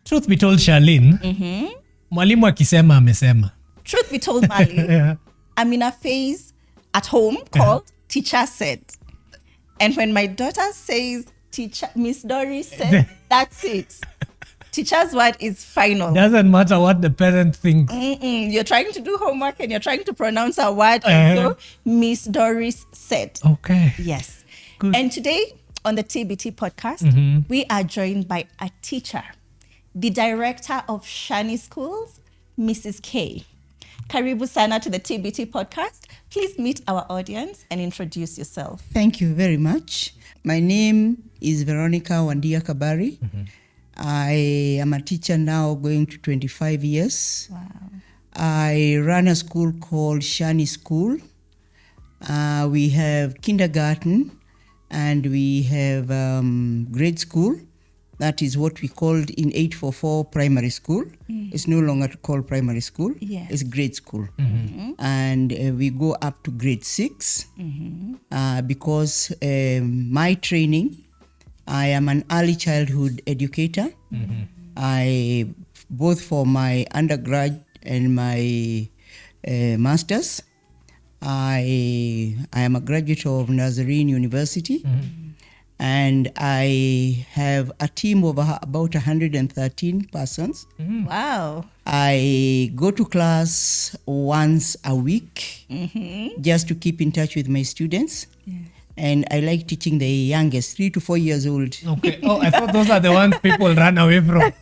Truth be told, Charlene, mwalimu akisema amesema. Truth be told, Mali, Yeah. I'm in a phase at home called teacher said. And when my daughter says, teacher, Miss Doris said, that's it. Teacher's word is final. Doesn't matter what the parent thinks. You're trying to do homework and you're trying to pronounce a word. And so, Miss Doris said. Okay. Yes. Good. And today on the TBT podcast, we are joined by a teacher, the director of Shani Schools, Mrs. K. Karibu sana to the TBT podcast. Please meet our audience and introduce yourself. Thank you very much. My name is Veronica Kabari. I am a teacher now going to 25 years. Wow. I run a school called Shani School. We have kindergarten and we have grade school. That is what we called in 844 primary school. It's no longer called primary school. Yes. It's grade school. And we go up to grade 6 because my training, I am an early childhood educator. I both for my undergrad and my master's. I am a graduate of Nazarene University. And I have a team of about 113 persons. Wow. I go to class once a week just to keep in touch with my students. Yes. And I like teaching the youngest, 3 to 4 years old. Okay. Oh, I thought those are the ones people run away from.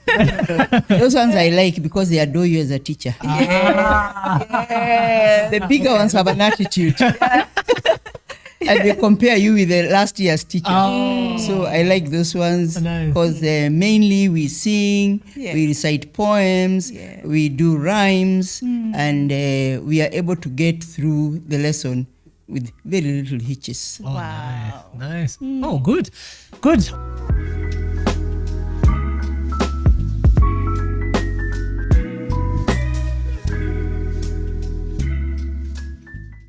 Those ones I like because they adore you as a teacher. Yes. The bigger ones have an attitude. And they compare you with the last year's teacher. Oh. So I like those ones Nice. because mainly we sing, Yeah. we recite poems, Yeah. we do rhymes, and we are able to get through the lesson with very little hitches. Oh, Wow. Nice. Oh, good. Good.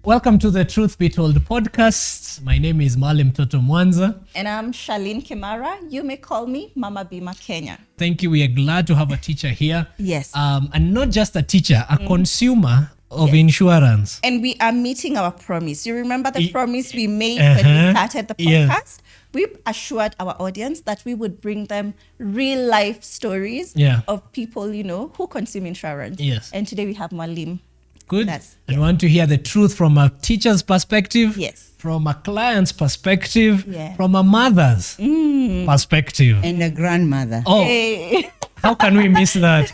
Welcome to the Truth Be Told Podcast. My name is Malim Toto Mwanza. And I'm Charlene Kimara. You may call me Mama Bima Kenya. Thank you. We are glad to have a teacher here. Yes. And not just a teacher, a consumer of insurance. And we are meeting our promise. You remember the promise we made Uh-huh. when we started the Yes. podcast? We assured our audience that we would bring them real life stories Yeah. of people, who consume insurance. Yes. And today we have Malim. Good. That's- And want to hear the truth from a teacher's perspective, Yes. from a client's perspective, Yeah. from a mother's perspective. And a grandmother. Oh, Hey. how can we miss that?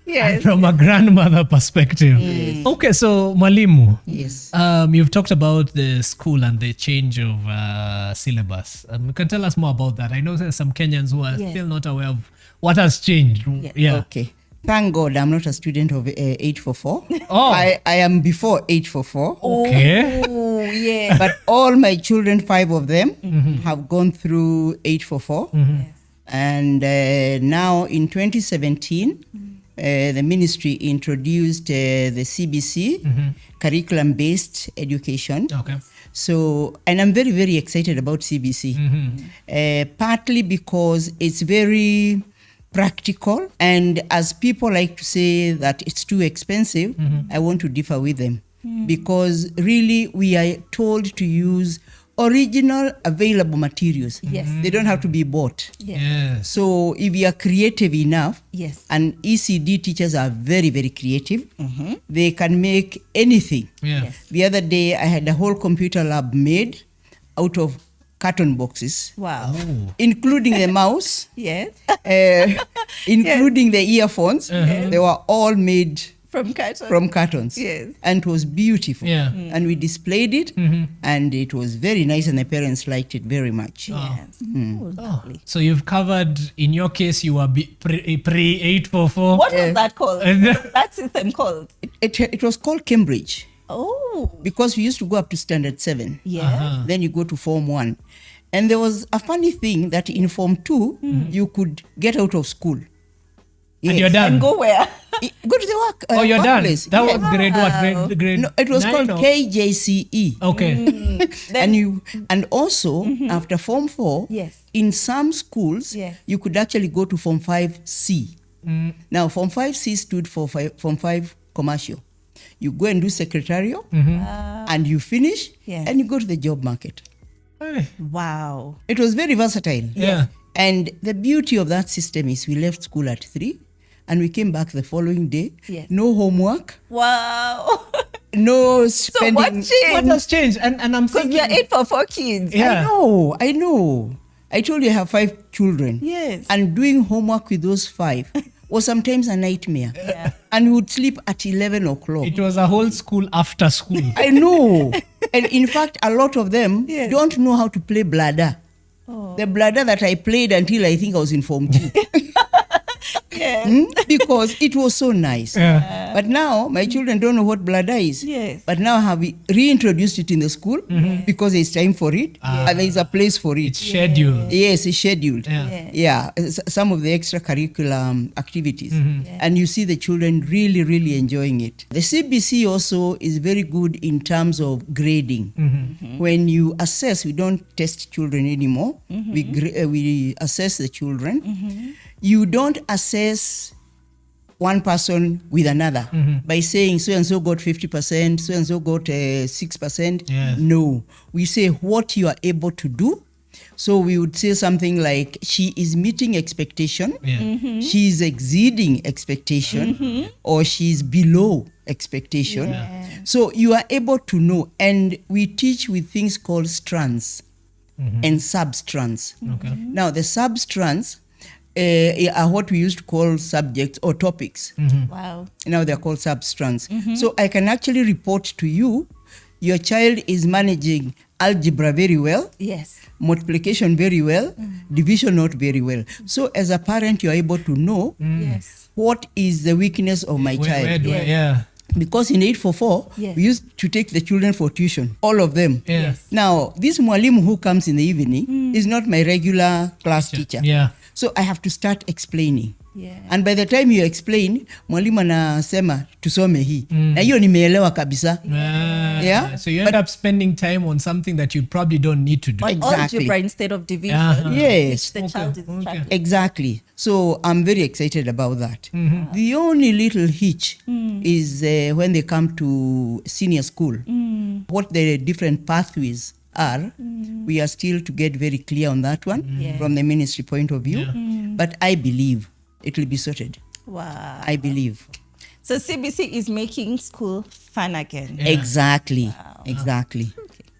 Yes. From a grandmother perspective. Okay, so Mwalimu, Yes. you've talked about the school and the change of syllabus. You can tell us more about that. I know there's some Kenyans who are Yes. still not aware of what has changed. Yes. Yeah. Okay. Thank God I'm not a student of 844. Oh. I am before 844. Okay. Oh, yeah. But all my children, 5 of them, have gone through 844. And now in 2017, the ministry introduced the CBC, curriculum-based education. Okay. So, and I'm very, very excited about CBC, partly because it's very practical. And as people like to say that it's too expensive, I want to differ with them. Because really we are told to use original available materials. Yes. They don't have to be bought. Yes. So if you are creative enough, Yes. and ECD teachers are very, very creative, they can make anything. Yeah. Yes. The other day, I had a whole computer lab made out of carton boxes, Wow. Oh. including the mouse, Yes. including the earphones. They were all made From carton. from cartons. Yes. And it was beautiful. Yeah. And we displayed it, and it was very nice, and the parents liked it very much. Yes. Oh, lovely. So you've covered, in your case, you were pre-844. What was that called? That system called? It was called Cambridge Oh. because we used to go up to standard 7. Yeah. Then you go to Form 1. And there was a funny thing that in Form 2, you could get out of school. And you're done. And go where? Go to the work. Oh, you're done. Workplace. That Yes. was grade what? Grade No, it was 9 called or- KJCE. Okay. And also after Form 4, Yes. in some schools, Yes. you could actually go to Form 5C. Now, Form 5C stood for Form 5 commercial. You go and do secretarial, and you finish, Yes. and you go to the job market. Hey. Wow. It was very versatile. Yeah. And the beauty of that system is we left school at 3, and we came back the following day. Yes. No homework, Wow. no So spending. what What changed? has changed? And I'm Because thinking. we are 8 for 4 kids. Yeah. I know. I told you I have 5 children. Yes. And doing homework with those 5 was sometimes a nightmare. Yeah. And we would sleep at 11 o'clock. It was a whole school after school. I know. And in fact, a lot of them Yes. don't know how to play bladder. The bladder that I played until I think I was in Form 2. Because it was so nice. Yeah. But now my children don't know what bladder is. Yes. But now have we reintroduced it in the school because it's time for it and there's a place for it. It's scheduled. Yes, it's scheduled. Yeah. Yeah, some of the extracurricular activities. And you see the children really, really enjoying it. The CBC also is very good in terms of grading. When you assess, we don't test children anymore. We assess the children. You don't assess one person with another by saying so-and-so got 50%, so-and-so got 6%. Yes. No, we say what you are able to do. So we would say something like, she is meeting expectation, Yeah. she is exceeding expectation, or she is below expectation. So you are able to know, and we teach with things called strands and sub-strands. Okay. Now the sub-strands are what we used to call subjects or topics. Wow. Now they're called sub-strands. So I can actually report to you, your child is managing algebra very well, Yes. multiplication very well, division not very well. So as a parent, you're able to know Yes. what is the weakness of my child. Where do I, Yeah. yeah. Because in 844, Yes. we used to take the children for tuition, all of them. Yeah. Now, this mwalimu who comes in the evening is not my regular class teacher. Yeah. So I have to start explaining. Yeah. And by the time you explain, mwalimu anasema tusome hii. Na hiyo nimeelewa kabisa. Yeah. So you end up spending time on something that you probably don't need to do. Exactly. Algebra instead of division. Uh-huh. Yes. Which the child is struggling. Exactly. So I'm very excited about that. The only little hitch is when they come to senior school. What the different pathways are, we are still to get very clear on that one from the ministry point of view. But I believe it will be sorted. Wow. I believe. So CBC is making school fun again. Yeah. Exactly. Exactly.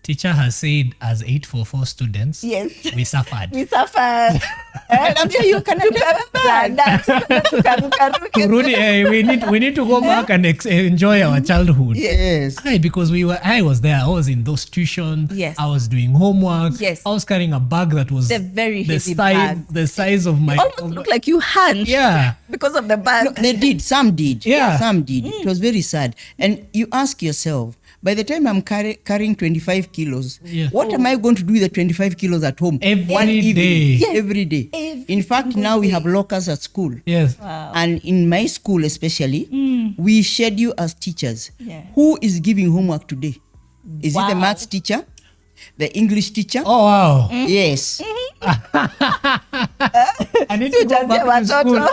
Teacher has said, as 844 students, Yes. we suffered. We suffered. And I'm sure you can Rudy, we need to go back and enjoy our childhood. Yes. Aye, because I was there. I was in those tuitions. Yes. I was doing homework. Yes. I was carrying a bag that was The very heavy bag. the size of my. Almost look like you hunched. Yeah. Because of the bag. No, they did. Some did. Yeah. Some did. It was very sad. And you ask yourself, by the time I'm carrying 25 kilos, Yeah. what am I going to do with the 25 kilos at home? Every One evening. day. Yes. Every day. Every In fact, now we have lockers at school. Yes. Wow. And in my school especially, we schedule as teachers. Yeah. Who is giving homework today? Is it the Wow. maths teacher? The English teacher? Oh wow! Yes. I need to go back to school.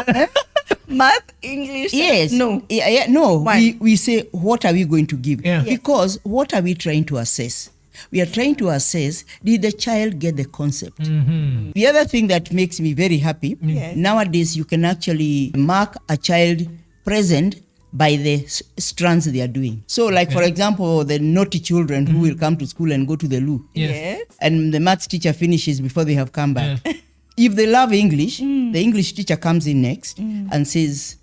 Math, English. Yes. No. No. Why? We say, what are we going to give? Yeah. Yes. Because what are we trying to assess? We are trying to assess, did the child get the concept? The other thing that makes me very happy, Yes. nowadays you can actually mark a child present by the strands they are doing. So like, for example, the naughty children who will come to school and go to the loo. Yes. And the maths teacher finishes before they have come back. If they love English, the English teacher comes in next and says,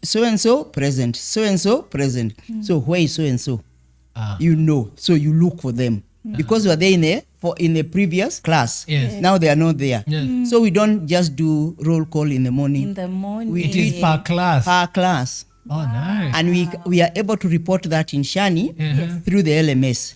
so-and-so present, so-and-so present. So where is so-and-so? You know, so you look for them. Because you are there in the previous class. Yes. Now they are not there. Yes. So we don't just do roll call in the morning. In the morning. We It is per class. Per class. Oh, nice. And we are able to report that in Shani Yes. through the LMS.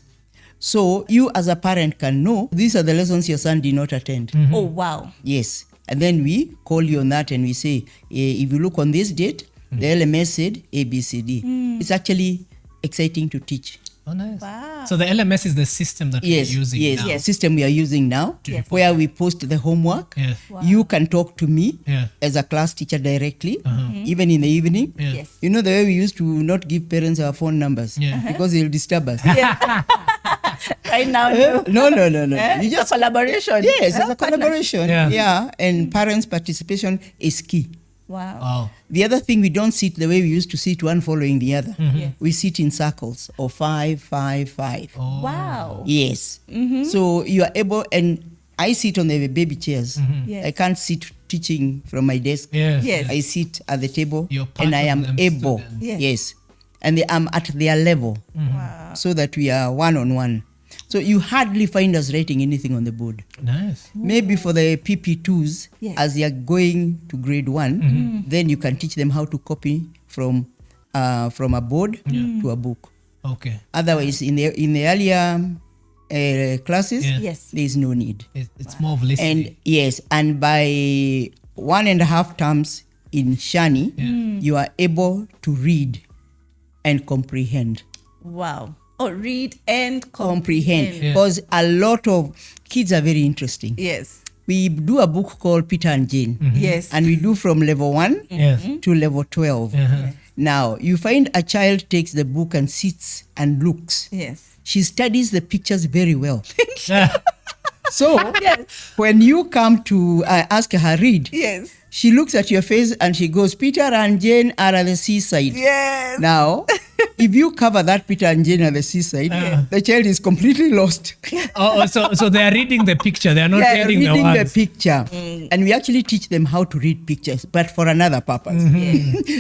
So you as a parent can know these are the lessons your son did not attend. Oh, wow. Yes. And then we call you on that and we say, if you look on this date, The LMS said ABCD. It's actually exciting to teach. Oh, nice. Wow. So the LMS is the system that we're using now. Yes, system we are using now, where we post the homework. Yes. Wow. You can talk to me Yeah. as a class teacher directly, even in the evening. Yeah. Yes. You know the way we used to not give parents our phone numbers because they'll disturb us. Right now, No. you just collaboration. Yes, it's a collaboration. Yeah. And parents' participation is key. Wow. Wow. The other thing, we don't sit the way we used to sit, one following the other. Yes. We sit in circles of 5, 5, 5. Oh. Wow. Yes. So you are able, and I sit on the baby chairs. Yes. I can't sit teaching from my desk. Yes. Yes. I sit at the table You're part and I of am them able. students. Yes. And I'm at their level Wow. so that we are one-on-one. So you hardly find us writing anything on the board. Nice. Maybe for the PP2s, Yes. as they are going to grade 1, then you can teach them how to copy from a board to a book. Okay. Otherwise, in the earlier classes, Yeah. Yes. there is no need. It's more of listening. And yes, and by 1.5 terms in Shani, you are able to read and comprehend. Wow. Oh, read and Comprehend. Yeah. Because a lot of kids are very interesting. Yes. We do a book called Peter and Jane, Yes. and we do from level 1 Yes. to level 12. Now, you find a child takes the book and sits and looks. Yes. She studies the pictures very well. Yeah. So, Yes. when you come to ask her read, Yes. she looks at your face and she goes, Peter and Jane are at the seaside. Yes. Now, if you cover that Peter and Jane at the seaside, the child is completely lost. So they are reading the picture. They are not They are reading the reading the words. picture. And we actually teach them how to read pictures, but for another purpose.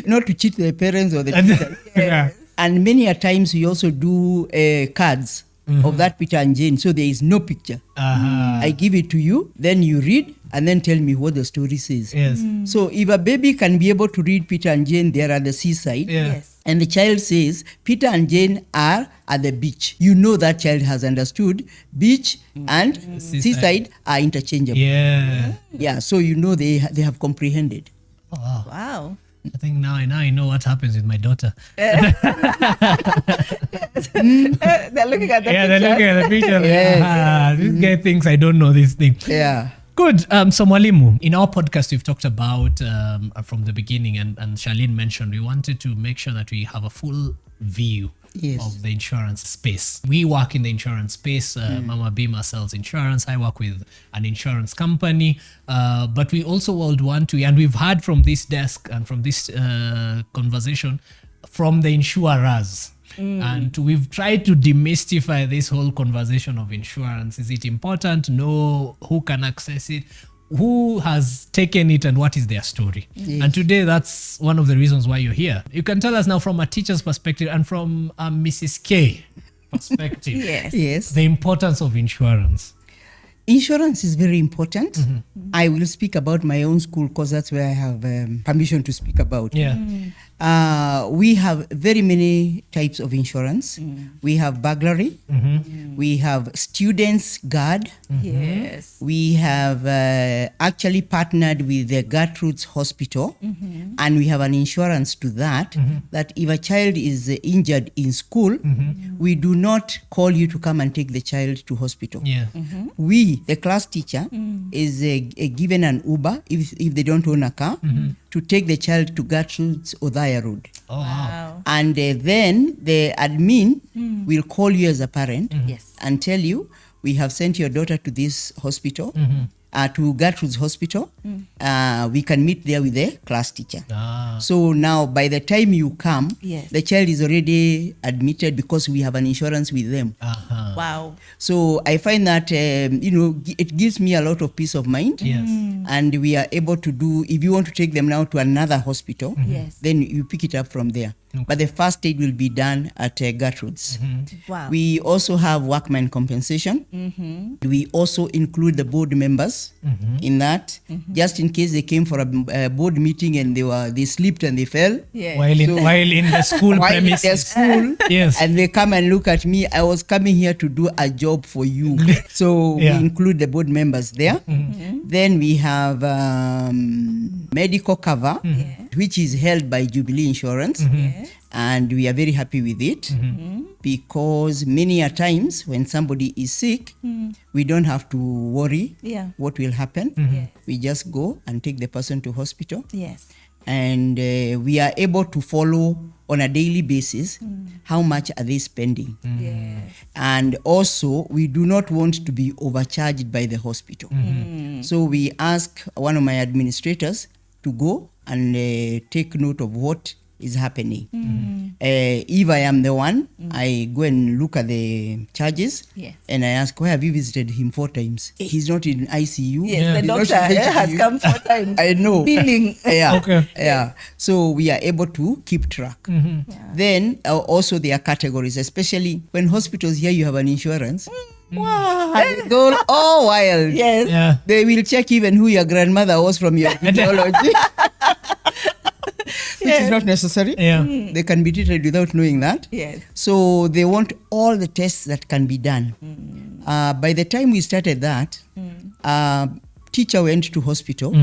Not to cheat the parents or the teachers. Yeah. And many a times we also do cards of that Peter and Jane, so there is no picture. I give it to you, then you read, and then tell me what the story says. Yes. So if a baby can be able to read Peter and Jane, they are at the seaside, Yeah. Yes. and the child says, Peter and Jane are at the beach, you know that child has understood beach and seaside are interchangeable. Yeah. Yeah, so you know they have comprehended. Oh, wow. Wow. I think now I know what happens with my daughter. They're looking at the Yeah, picture. they're looking at the picture. Yes. This guy thinks I don't know this thing. Yeah. Good. So Mwalimu, in our podcast, we've talked about from the beginning, and Charlene mentioned, we wanted to make sure that we have a full view of the insurance space. We work in the insurance space. Mama Bima sells insurance. I work with an insurance company. But we also would want to, and we've heard from this desk and from this conversation, from the insurers. And we've tried to demystify this whole conversation of insurance. Is it important? No. Who can access it? Who has taken it and what is their story? And today, that's one of the reasons why you're here. You can tell us now from a teacher's perspective and from a Mrs. K perspective, Yes. the importance of insurance. Insurance is very important. I will speak about my own school because that's where I have permission to speak about. Yeah. We have very many types of insurance. We have burglary. We have students guard. Yes. We have actually partnered with the Gertrude's Hospital, and we have an insurance to that, that if a child is injured in school, we do not call you to come and take the child to hospital. Yeah. We, the class teacher, is given an Uber if they don't own a car to take the child to Gertrude's Odhaya Road. Oh, wow. And then the admin will call you as a parent Yes. and tell you, we have sent your daughter to this hospital, to Gertrude's Hospital. We can meet there with the class teacher. So now by the time you come, Yes. the child is already admitted because we have an insurance with them. Wow. So I find that, it gives me a lot of peace of mind. Yes. And we are able to do, if you want to take them now to another hospital, Yes. then you pick it up from there. But the first aid will be done at Gertrude's. Wow. We also have workman compensation. We also include the board members in that, just in case they came for a board meeting and they slept and they fell. Yes. While in the school While in premises. their school, Yes. and they come and look at me, I was coming here to do a job for you. So Yeah. we include the board members there. Then we have medical cover which is held by Jubilee Insurance. Yes. And we are very happy with it because many a times when somebody is sick, we don't have to worry what will happen. Yes. We just go and take the person to hospital. Yes. And we are able to follow on a daily basis how much are they spending. Yes. And also, we do not want to be overcharged by the hospital. So we ask one of my administrators to go and take note of what is happening. If I am the one, I go and look at the charges. Yes. And I ask, why have you visited him 4 times? He's not in ICU. Yes, the He's not doctor in has HDU. come 4 times. I know. Billing. Yeah. Okay. Yeah. So we are able to keep track. Then also there are categories, especially when hospitals hear you have an insurance. Wow. They go all wild. Yes. Yeah. They will check even who your grandmother was from your genealogy. Which is not necessary. Yeah. They can be treated without knowing that. Yes. So they want all the tests that can be done. By the time we started that, teacher went to hospital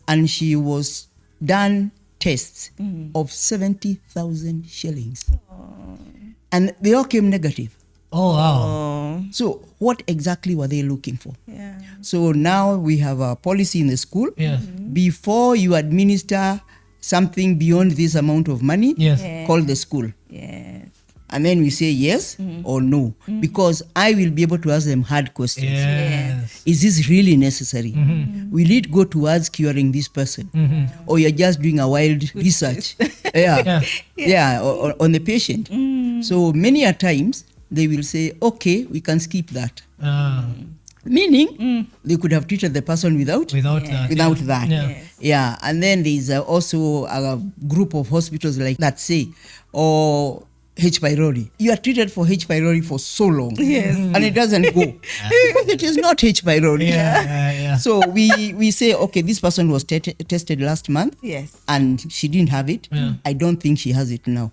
and she was done tests of 70,000 shillings. And they all came negative. Oh, wow. So what exactly were they looking for? Yeah. So now we have a policy in the school. Yeah. Before you administer something beyond this amount of money, Yes. Yeah. call the school. Yes. And then we say yes or no. Because I will be able to ask them hard questions. Yes. Is this really necessary? Will it go towards curing this person? Or you're just doing a wild research? Yeah, on the patient. So many a times they will say, okay, we can skip that. Meaning they could have treated the person without That. that. Yeah. Yeah, and then there's also a group of hospitals like that say, or H. pylori. You are treated for H. pylori for so long, and it doesn't go. Because it is not H. pylori. Yeah. So we say, okay, this person was tested last month, Yes. and she didn't have it. I don't think she has it now.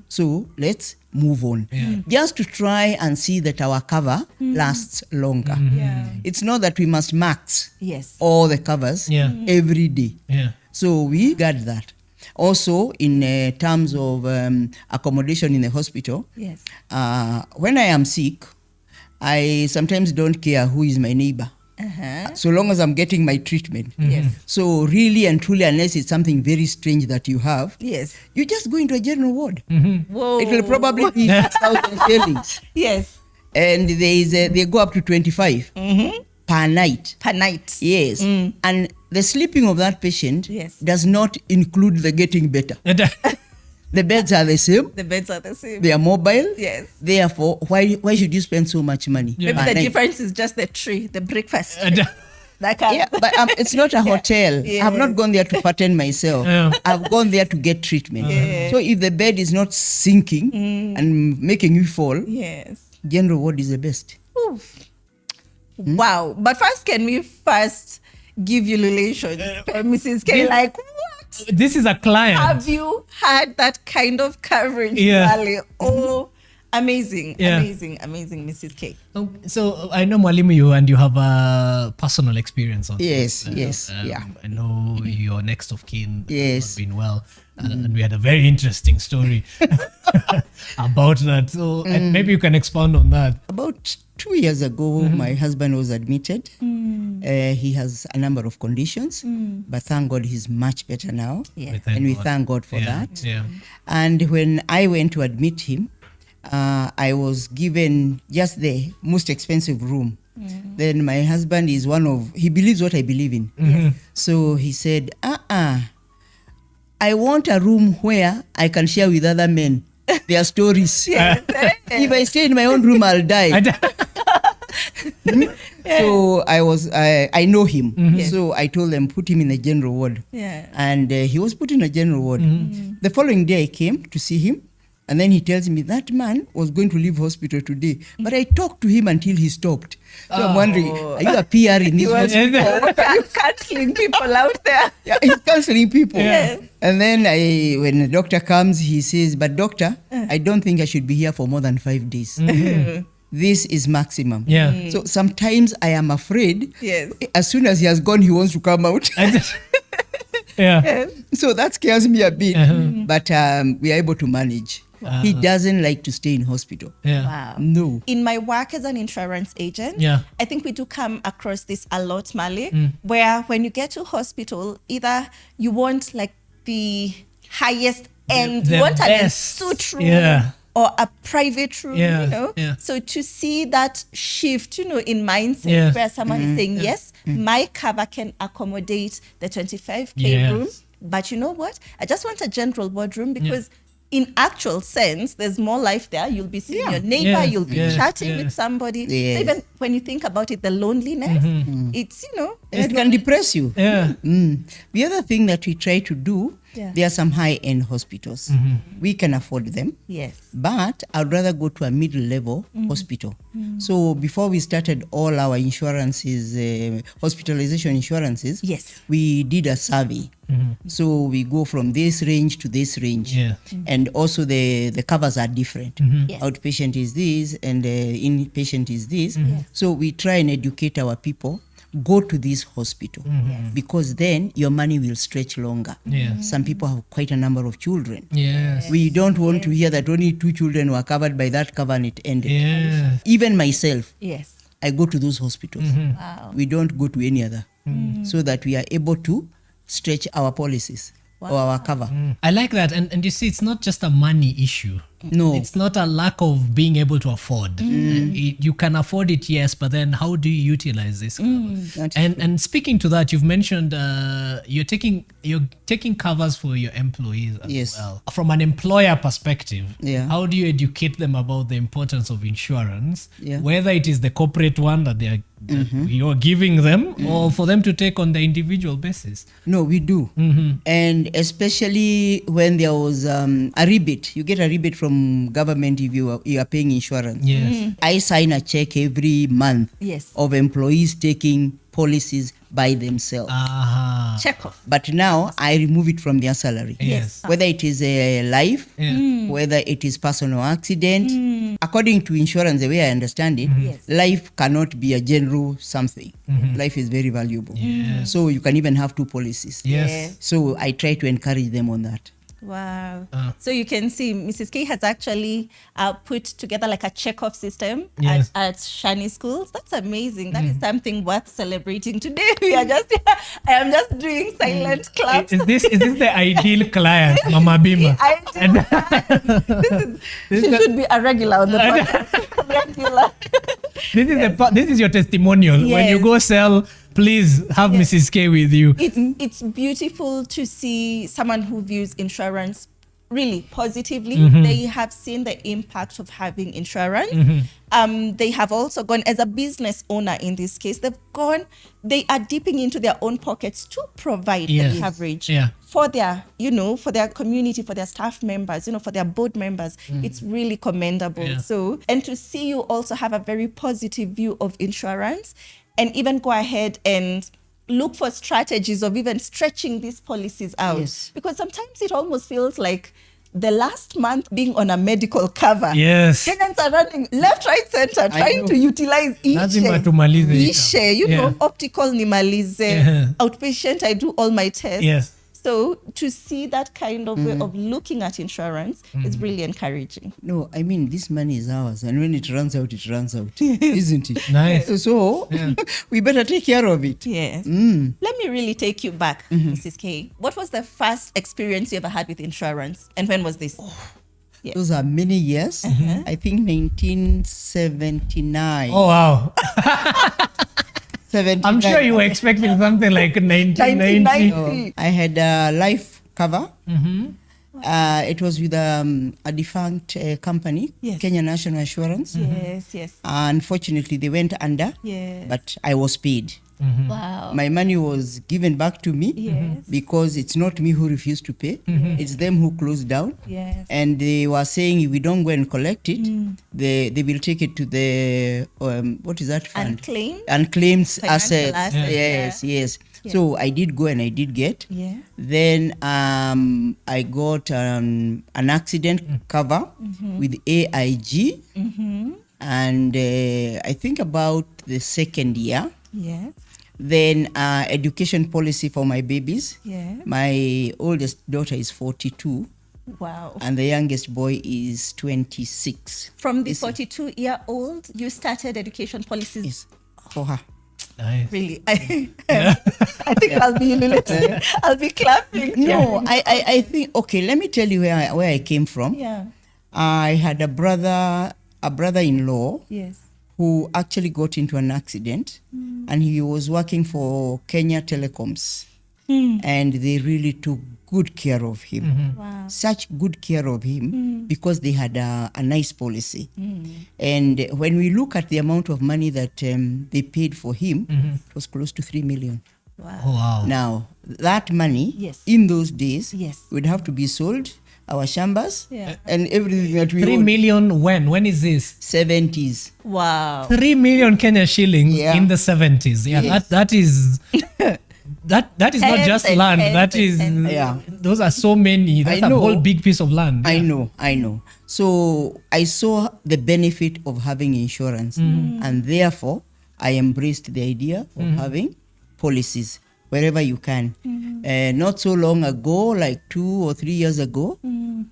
So let's move on. Just to try and see that our cover lasts longer. Yeah. It's not that we must max Yes. all the covers every day. Yeah. So we got that. Also, in terms of accommodation in the hospital, Yes. when I am sick, I sometimes don't care who is my neighbor, so long as I'm getting my treatment. Yes. So really and truly, unless it's something very strange that you have, Yes. you just go into a general ward. Whoa. It will probably be 6,000 shillings. Yes. And they go up to 25 per night. Per night. Yes. And the sleeping of that patient Yes. does not include the getting better. The beds are the same. The beds are the same. They are mobile. Yes. Therefore, why should you spend so much money? Yeah. Maybe per the night? difference is just the tree, the breakfast. That kind. Yeah, but it's not a hotel. Yeah. I've not gone there to fatten myself. Yeah. I've gone there to get treatment. So if the bed is not sinking and making you fall, Yes. general ward is the best. Oof. Wow. But first, can we give you relations? Mrs. K, like, what? This is a client. Have you had that kind of coverage, Yeah. Valley? Oh, amazing. Yeah. Amazing, Mrs. K. So I know Mwalimu, you have a personal experience on Yes, this. yes, yeah. I know your next of kin Yes. has not been well, and we had a very interesting story about that. So maybe you can expand on that. About 2 years ago, my husband was admitted. He has a number of conditions, but thank God he's much better now. Yeah. And we thank God for that. Yeah. And when I went to admit him, I was given just the most expensive room. Then my husband is he believes what I believe in. So he said, I want a room where I can share with other men their stories. If I stay in my own room, I'll die. So I know him. So I told them, put him in the general ward. Yeah. And he was put in a general ward. The following day I came to see him. And then he tells me that man was going to leave hospital today. But I talked to him until he stopped. So I'm wondering, are you a PR in this hospital? What are you canceling people out there? Yeah, he's counseling people. Yes. And then when the doctor comes, he says, but doctor, I don't think I should be here for more than 5 days. This is maximum. Yeah. So sometimes I am afraid, Yes. as soon as he has gone, he wants to come out. Yeah. So that scares me a bit, but we are able to manage. He doesn't like to stay in hospital. Yeah. Wow. No. In my work as an insurance agent, I think we do come across this a lot, Mali, where when you get to hospital, either you want like the highest end, The you want best. an suite room or a private room, Yeah, you know. yeah. So to see that shift, you know, in mindset where someone is saying, yes, my cover can accommodate the 25K room, but you know what? I just want a general wardroom because in actual sense, there's more life there. You'll be seeing your neighbor, you'll be chatting with somebody. So even when you think about it, the loneliness, it's, you know. It can depress you. Yeah. The other thing that we try to do, there are some high-end hospitals. We can afford them. Yes. But I'd rather go to a middle-level hospital. So before we started all our insurances, hospitalization insurances, we did a survey. So we go from this range to this range. And also the covers are different. Outpatient is this and inpatient is this. So we try and educate our people. Go to this hospital because then your money will stretch longer. Some people have quite a number of children. We don't want to hear that only 2 children were covered by that cover and it ended. Even myself, I go to those hospitals. We don't go to any other so that we are able to stretch our policies or our cover. I like that. And you see, it's not just a money issue. No. It's not a lack of being able to afford. You can afford it, yes, but then how do you utilize this cover? And speaking to that, you've mentioned you're taking covers for your employees as well. From an employer perspective, how do you educate them about the importance of insurance, whether it is the corporate one that you're giving them or for them to take on the individual basis? No, we do. And especially when there was a rebate, you get a rebate from government if you are paying insurance. I sign a check every month of employees taking policies by themselves. Check off. But now I remove it from their salary. Whether it is a life, whether it is personal accident. According to insurance, the way I understand it, life cannot be a general something. Life is very valuable. So you can even have 2 policies. So I try to encourage them on that. Wow. So you can see Mrs. K has actually put together like a check-off system at Shani Schools. That's amazing. That is something worth celebrating today. I am just doing silent claps. Is this the ideal client, Mama Bima? She should be a regular on the podcast. Regular. This is your testimonial. When you go sell, please have Mrs. K with you. It's beautiful to see someone who views insurance really positively. They have seen the impact of having insurance. They have also gone, as a business owner in this case, they are dipping into their own pockets to provide the coverage for their, for their community, for their staff members, for their board members. It's really commendable. So, and to see you also have a very positive view of insurance and even go ahead and look for strategies of even stretching these policies out. Because sometimes it almost feels like the last month being on a medical cover. Kenyans are running left, right, center, trying to utilize each optical nimalize, outpatient, I do all my tests. So to see that kind of way of looking at insurance is really encouraging. No, I mean, this money is ours. And when it runs out, isn't it? Nice. So we better take care of it. Let me really take you back, Mrs. K. What was the first experience you ever had with insurance? And when was this? Those are many years. I think 1979. Oh, wow. 79. I'm sure you were expecting something like 1990. I had a life cover. It was with a defunct company, Kenya National Insurance. Unfortunately, they went under, but I was paid. Wow. My money was given back to me because it's not me who refused to pay. It's them who closed down. And they were saying if we don't go and collect it, they will take it to the, what is that fund? Unclaimed assets. Yes. So I did go and I did get. Then I got an accident cover with AIG. And I think about the second year, Then education policy for my babies. Yeah. My oldest daughter is 42. Wow. And the youngest boy is 26. From the 42-year-old, you started education policies? Yes, for her. Nice. Really? I think I'll be illuminated. I'll be clapping. No, I think, okay, let me tell you where I came from. Yeah. I had a brother-in-law Yes. who actually got into an accident, and he was working for Kenya Telecoms. And they really took good care of him. Wow. Such good care of him because they had a nice policy. And when we look at the amount of money that they paid for him, it was close to 3 million. Wow. Oh, wow. Now, that money, Yes. in those days, Yes. would have to be sold, our shambas, Yeah. and everything that we 3 owned. million when? When is this? 70s. Wow. 3 million Kenya shillings Yeah. in the 70s. Yeah, Yes. that is that is not Tens just and land. tens That and is tens. Yeah. those are so many. That's I a know. whole big piece of land. I know. So I saw the benefit of having insurance, and therefore I embraced the idea of having policies wherever you can. Not so long ago, like 2 or 3 years ago,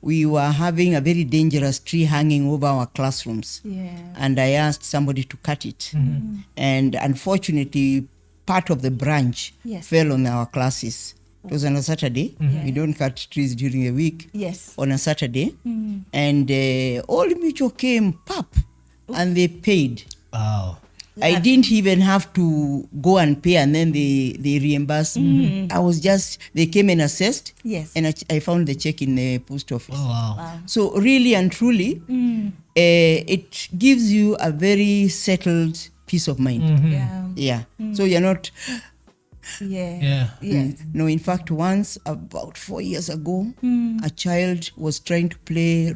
we were having a very dangerous tree hanging over our classrooms. Yeah. And I asked somebody to cut it. And unfortunately, part of the branch Yes. fell on our classes. It was on a Saturday. We don't cut trees during the week. Yes. On a Saturday. And Old Mutual came, pop, and they paid. Wow. I didn't even have to go and pay, and then they reimbursed me. They came and assessed. Yes. And I found the check in the post office. Oh, wow. Wow. So really and truly, it gives you a very settled peace of mind. Yeah. Yeah. So you're not... Yeah. Yeah. Yes. No, in fact, once about 4 years ago, a child was trying to play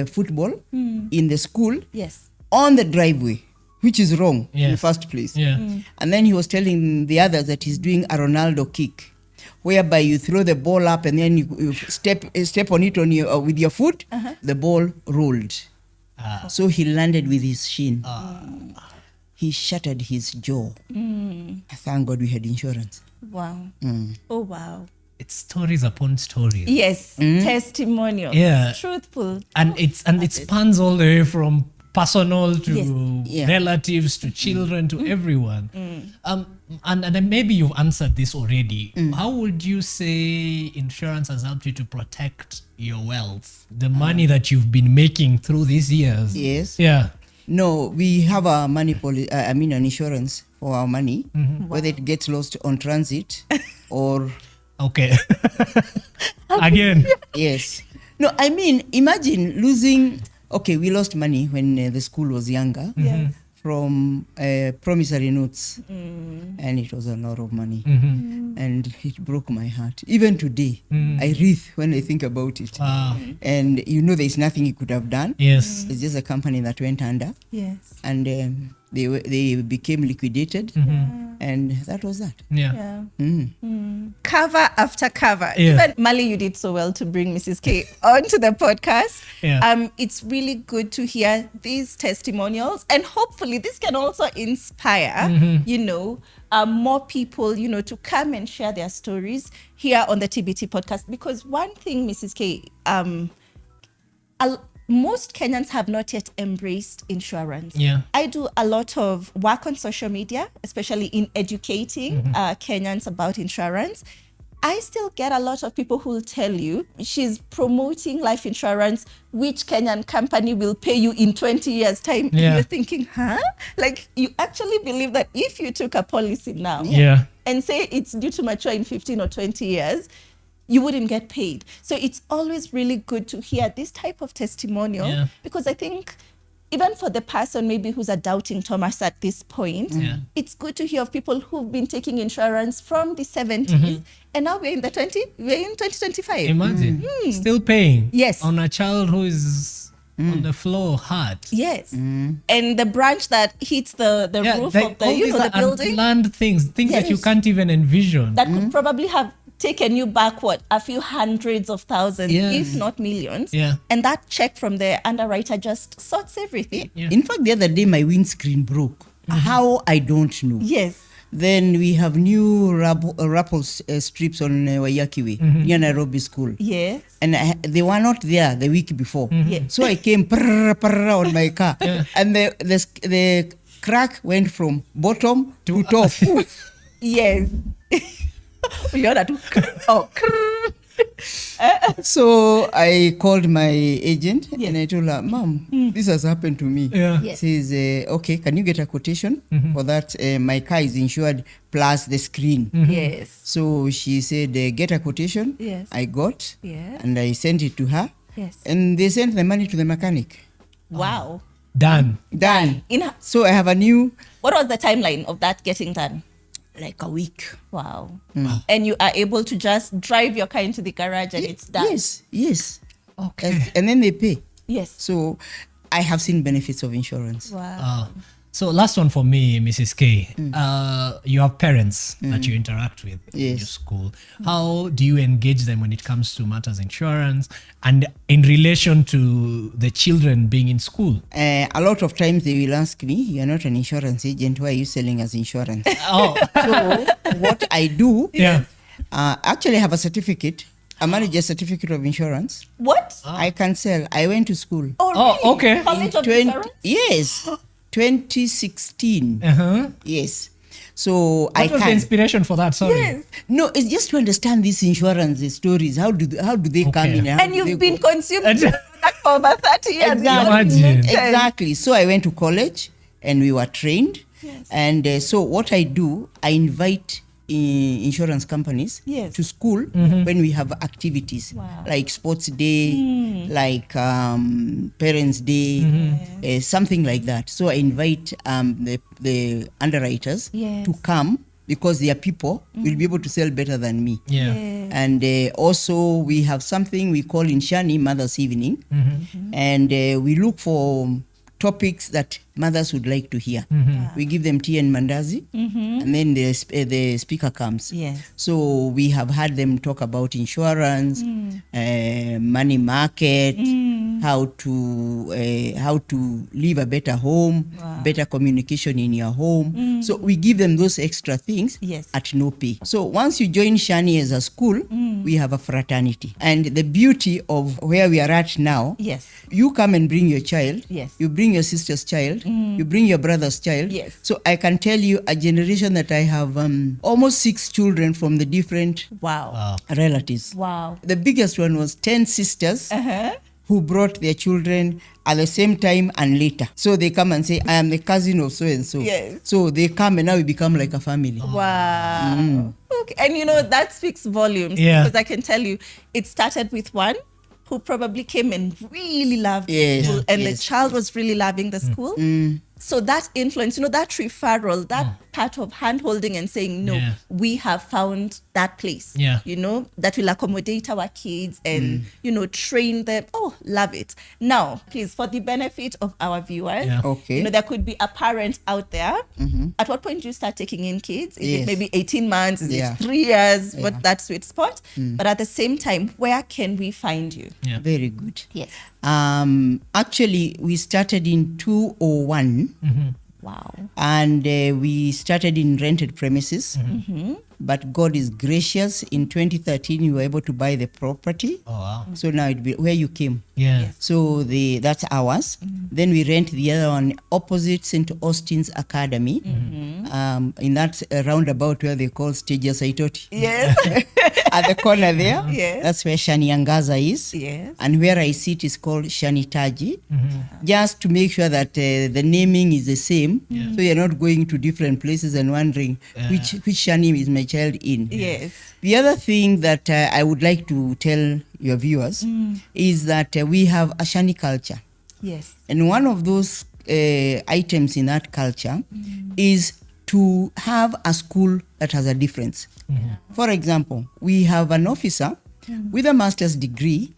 football in the school Yes. on the driveway, which is wrong in the Yes. first place. Yeah. And then he was telling the others that he's doing a Ronaldo kick, whereby you throw the ball up and then you step on it with your foot, the ball rolled. So he landed with his shin. He shattered his jaw. Thank God we had insurance. Wow. Oh, wow. It's stories upon stories. Yes. Testimonial. Yeah. Truthful. And it spans all the way from personal to Yes. Yeah. relatives to children to everyone. And then maybe you've answered this already. How would you say insurance has helped you to protect your wealth, the money that you've been making through these years? Yes. Yeah. No, we have a money an insurance for our money, whether it gets lost on transit or... Okay. Again. Yes. No, I mean, imagine losing... Okay, we lost money when the school was younger from promissory notes. And it was a lot of money. And it broke my heart. Even today, I writhe when I think about it. Wow. And there's nothing he could have done. Yes. It's just a company that went under. Yes. And they became liquidated. And that was that. Yeah. Yeah. Cover after cover. Yeah. Even Mali, you did so well to bring Mrs. K onto the podcast. Yeah. It's really good to hear these testimonials, and hopefully this can also inspire, more people, to come and share their stories here on the TBT podcast. Because one thing, Mrs. K, most Kenyans have not yet embraced insurance. Yeah. I do a lot of work on social media, especially in educating Kenyans about insurance. I still get a lot of people who will tell you she's promoting life insurance, which Kenyan company will pay you in 20 years' time. Yeah. And you're thinking, huh? Like, you actually believe that if you took a policy now Yeah. and say it's due to mature in 15 or 20 years, you wouldn't get paid. So it's always really good to hear this type of testimonial, because I think even for the person maybe who's a doubting Thomas at this point, it's good to hear of people who've been taking insurance from the 70s and now we're in 2025. Imagine. Still paying. Yes. On a child who is on the floor hard. Yes. And the branch that hits the roof of all these the are building. unplanned things that you can't even envision. That could probably have taken you back, a few hundreds of thousands, if not millions. Yeah. And that check from the underwriter just sorts everything. Yeah. In fact, the other day, my windscreen broke. How, I don't know. Yes. Then we have new rappel strips on Waiyaki Way, near Nairobi School. Yes. And they were not there the week before. So I came on my car. And the crack went from bottom to top. Yes. You're that. Oh. So I called my agent and I told her, Mom, this has happened to me. Yes. She says, okay, can you get a quotation for that? My car is insured plus the screen. Yes. So she said, get a quotation. Yes. I got, Yeah. and I sent it to her. Yes. And they sent the money to the mechanic. Wow. Done. So I have a new... What was the timeline of that getting done? Like a week. Wow. And you are able to just drive your car into the garage and it's done. Yes. Okay. And then they pay. Yes. So I have seen benefits of insurance. Wow. So last one for me, Mrs. K. You have parents that you interact with in your school. How do you engage them when it comes to matters insurance and in relation to the children being in school? A lot of times they will ask me, you're not an insurance agent, why are you selling us insurance? Oh. So what I do, Yeah. actually I have a certificate, a manager's certificate of insurance. What? I can sell. I went to school. Oh, Oh, really? okay. College of Insurance? Yes. 2016. Yes. So What was the inspiration for that? Sorry. Yes. No, it's just to understand these insurance stories. How do they come in? How And do they you've been go? consuming that for over 30 years. Imagine. Exactly. So I went to college and we were trained. Yes. And so what I do, I invite insurance companies Yes. to school when we have activities Wow. like sports day, like parents day, something like that. So I invite the underwriters Yes. to come because their people will be able to sell better than me. Yeah. And also we have something we call in Shani Mother's Evening, and we look for topics that mothers would like to hear. We give them tea and mandazi, and then the speaker comes. Yes. So we have had them talk about insurance, money market, how to live a better home, better communication in your home. So we give them those extra things Yes. at no pay. So once you join Shani as a school, we have a fraternity. And the beauty of where we are at now, Yes. you come and bring your child, Yes. you bring your sister's child, you bring your brother's child. Yes. So I can tell you a generation that I have almost 6 children from the different Wow. relatives. Wow. The biggest one was 10 sisters who brought their children at the same time and later. So they come and say, I am the cousin of so-and-so. Yes. So they come and now we become like a family. Wow. Okay. And that speaks volumes. Yeah. Because I can tell you, it started with one who probably came and really loved Yes. school, and Yes. the child was really loving the school. So that influence, that referral, that part of hand-holding and saying, no, Yeah. we have found that place, Yeah. that will accommodate our kids and, train them. Oh, love it. Now, please, for the benefit of our viewers, Yeah. Okay. there could be a parent out there. At what point do you start taking in kids? Is Yes. it maybe 18 months? Is Yeah. it 3 years? Yeah. What that sweet spot? But at the same time, where can we find you? Yeah. Very good. Yes. Actually, we started in 2001. Wow. And we started in rented premises. But God is gracious. In 2013, we were able to buy the property. Oh, wow. So now it'd be where you came. Yeah. So that's ours. Then we rent the other one opposite St. Austin's Academy, in that roundabout where they call Stages Saitoti. Yes. At the corner there, Yes. that's where Shani Angaza is. Yes. And where I sit is called Shani Taji, just to make sure that the naming is the same. So you're not going to different places and wondering which Shani is my child in. Yes. The other thing that I would like to tell your viewers is that we have a Shani culture. Yes. And one of those items in that culture is to have a school that has a difference. For example, we have an officer with a master's degree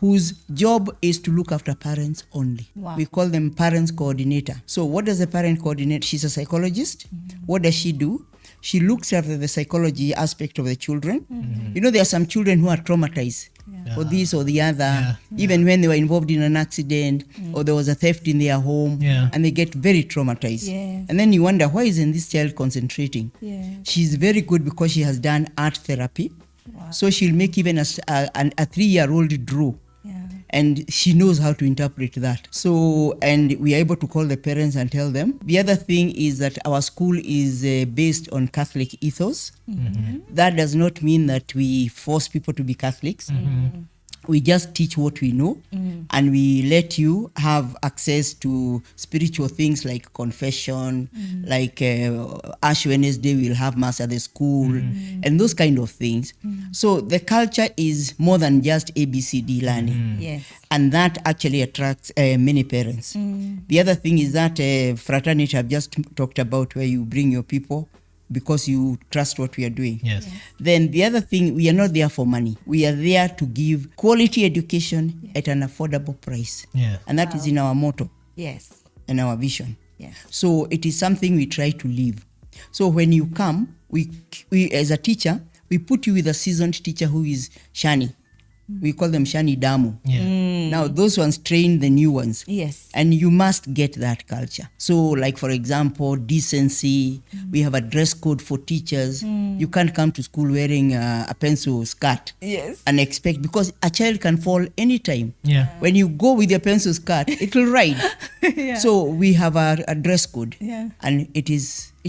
whose job is to look after parents only. Wow. We call them parents coordinator. So what does a parent coordinator? She's a psychologist. What does she do? She looks after the psychology aspect of the children. There are some children who are traumatized for this or the other, even when they were involved in an accident or there was a theft in their home, and they get very traumatized. And then you wonder, why isn't this child concentrating? She's very good because she has done art therapy. So she'll make even a 3-year-old draw. And she knows how to interpret that. So, and we are able to call the parents and tell them. The other thing is that our school is based on Catholic ethos. That does not mean that we force people to be Catholics. We just teach what we know, and we let you have access to spiritual things like confession, like Ash Wednesday, we'll have Mass at the school, and those kind of things. So the culture is more than just ABCD learning. And that actually attracts many parents. The other thing is that fraternity I've just talked about, where you bring your people because you trust what we are doing. Then the other thing, we are not there for money. We are there to give quality education at an affordable price. And that is in our motto and our vision. So it is something we try to live. So when you come, we as a teacher, we put you with a seasoned teacher who is Shani. We call them Shani Damu. Now, those ones train the new ones. And you must get that culture. So, like, for example, decency. We have a dress code for teachers. You can't come to school wearing a pencil skirt and expect, because a child can fall anytime. When you go with your pencil skirt, it will ride. So, we have a dress code. And it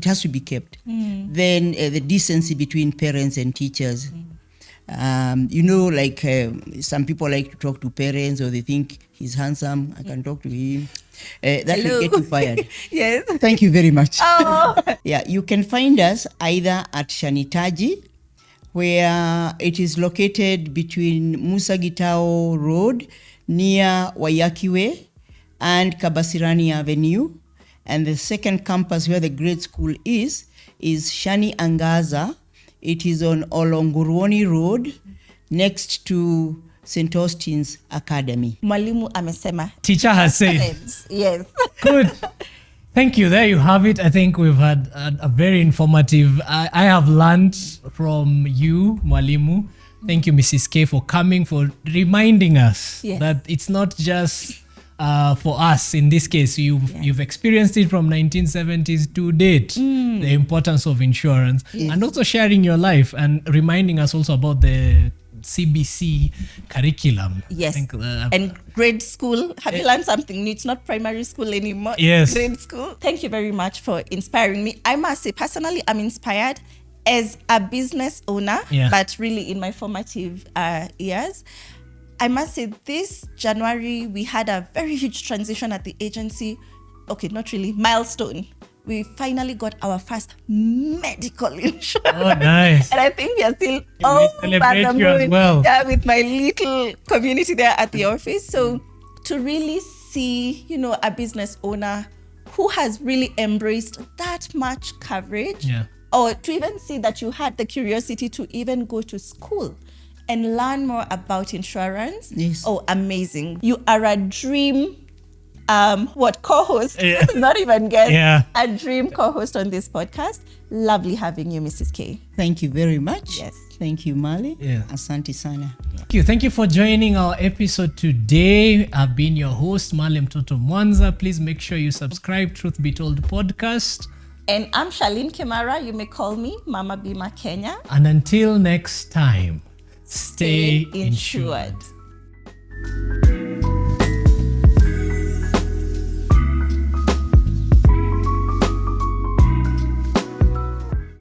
has to be kept. Then the decency between parents and teachers. Like some people like to talk to parents, or they think he's handsome, I can talk to him. That will get you fired. Thank you very much. You can find us either at Shanitaji, where it is located between Musagitao Road near Wayakiwe and Kabasirani Avenue. And the second campus where the grade school is Shani Angaza. It is on Olonguruoni Road, next to St. Austin's Academy. Mwalimu amesema. Teacher has said. Good. Thank you. There you have it. I think we've had a very informative. I have learned from you, Mwalimu. Thank you, Mrs. K, for coming, for reminding us that it's not just for us. In this case, you've experienced it from 1970s to date, the importance of insurance, and also sharing your life and reminding us also about the CBC curriculum. I think, and grade school. Have you learned something new? It's not primary school anymore. Grade school. Thank you very much for inspiring me. I must say, personally, I'm inspired as a business owner, but really in my formative years. I must say, this January, we had a very huge transition at the agency. Okay, not really, milestone. We finally got our first medical insurance. Oh, nice. And I think we are still celebrate you as well. With my little community there at the office. So to really see, a business owner who has really embraced that much coverage, or to even see that you had the curiosity to even go to school and learn more about insurance. Oh, amazing. You are a dream co-host? Not even guest. A dream co-host on this podcast. Lovely having you, Mrs. K. Thank you very much. Thank you, Mali. Asante sana. Thank you for joining our episode today. I've been your host, Mali Mtoto Mwanza. Please make sure you subscribe Truth Be Told Podcast. And I'm Shalin Kimara. You may call me Mama Bima Kenya. And until next time, stay insured.